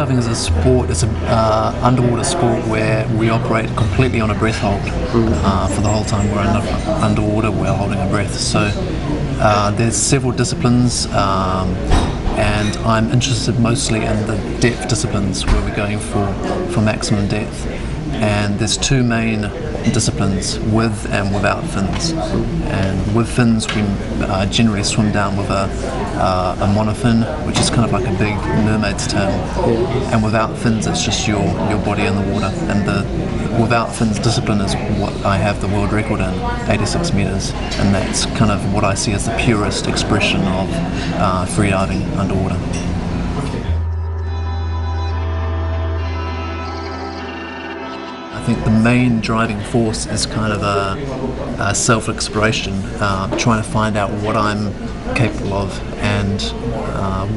freediving is a sport, it's an underwater sport where we operate completely on a breath hold for the whole time we're underwater, we're holding a breath. So there's several disciplines, and I'm interested mostly in the depth disciplines where we're going for maximum depth. And there's two main disciplines, with and without fins. And with fins we generally swim down with a monofin, which is kind of like a big mermaid's tail. And without fins it's just your body in the water. And the without fins discipline is what I have the world record in, 86 meters, and that's kind of what I see as the purest expression of freediving underwater. I think the main driving force is kind of a self-exploration, trying to find out what I'm capable of and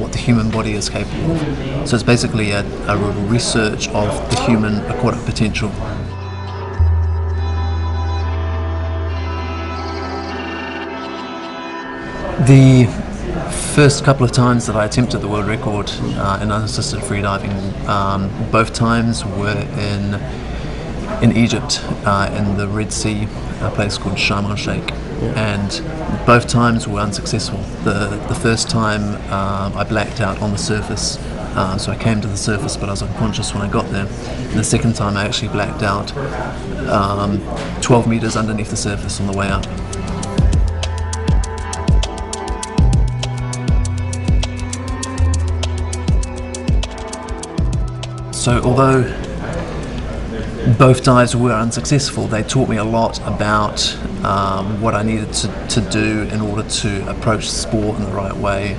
what the human body is capable of. So it's basically a research of the human aquatic potential. The first couple of times that I attempted the world record in unassisted freediving, both times were in Egypt, in the Red Sea, a place called Sharm el-Sheikh, and both times were unsuccessful. The first time I blacked out on the surface, so I came to the surface but I was unconscious when I got there. And the second time I actually blacked out 12 meters underneath the surface on the way out. So although both dives were unsuccessful, they taught me a lot about what I needed to do in order to approach the sport in the right way,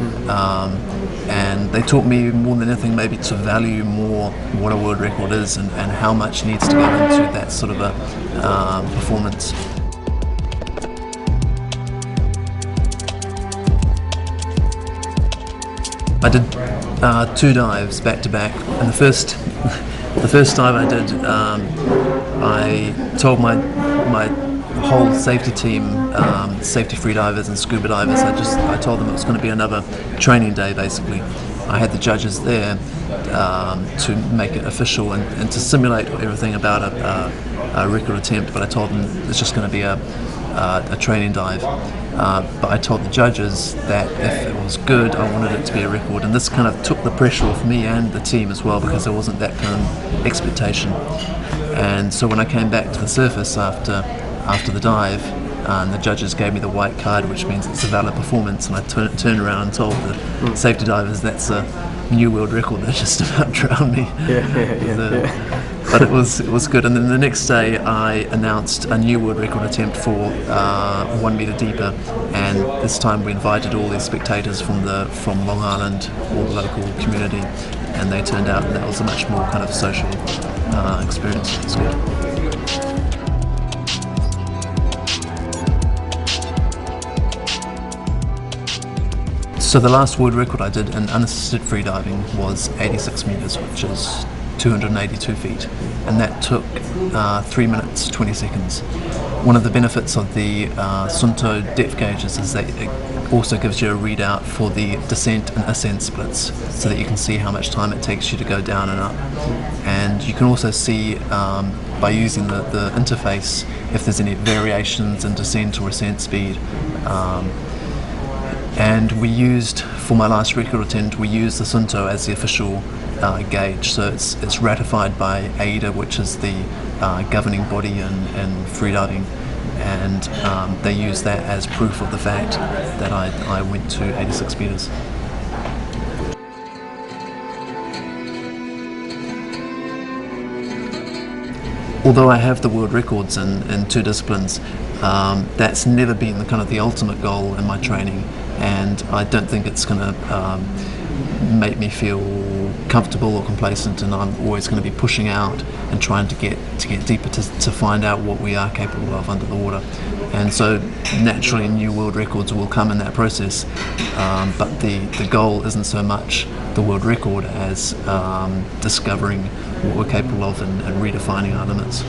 and they taught me more than anything maybe to value more what a world record is and how much needs to go into that sort of a performance. I did 2 dives back to back, and the first dive I did, I told my whole safety team, safety freedivers and scuba divers, I told them it was going to be another training day basically. I had the judges there to make it official and to simulate everything about a record attempt, but I told them it's just going to be a training dive. But I told the judges that if it was good, I wanted it to be a record, and this kind of took the pressure off me and the team as well, because there wasn't that kind of expectation. And so when I came back to the surface after the dive, the judges gave me the white card, which means it's a valid performance, and I turned around and told the safety divers that's a new world record that just about drowned me. But it was good. And then the next day I announced a new world record attempt for 1 meter deeper, and this time we invited all these spectators from Long Island, all the local community, and they turned out, and that was a much more kind of social experience. It was good. So the last world record I did in unassisted freediving was 86 meters, which is 282 feet, and that took 3 minutes 20 seconds. One of the benefits of the Sunto depth gauges is that it also gives you a readout for the descent and ascent splits, so that you can see how much time it takes you to go down and up. And you can also see by using the interface if there's any variations in descent or ascent speed. And we used, for my last record attempt, we used the Sunto as the official gauge, so it's ratified by AIDA, which is the governing body in freediving, and they use that as proof of the fact that I went to 86 meters. Although I have the world records in 2 disciplines, that's never been the ultimate goal in my training, and I don't think it's going to make me feel comfortable or complacent, and I'm always going to be pushing out and trying to get deeper to find out what we are capable of under the water. And so naturally new world records will come in that process, but the goal isn't so much the world record as discovering what we're capable of and redefining our limits.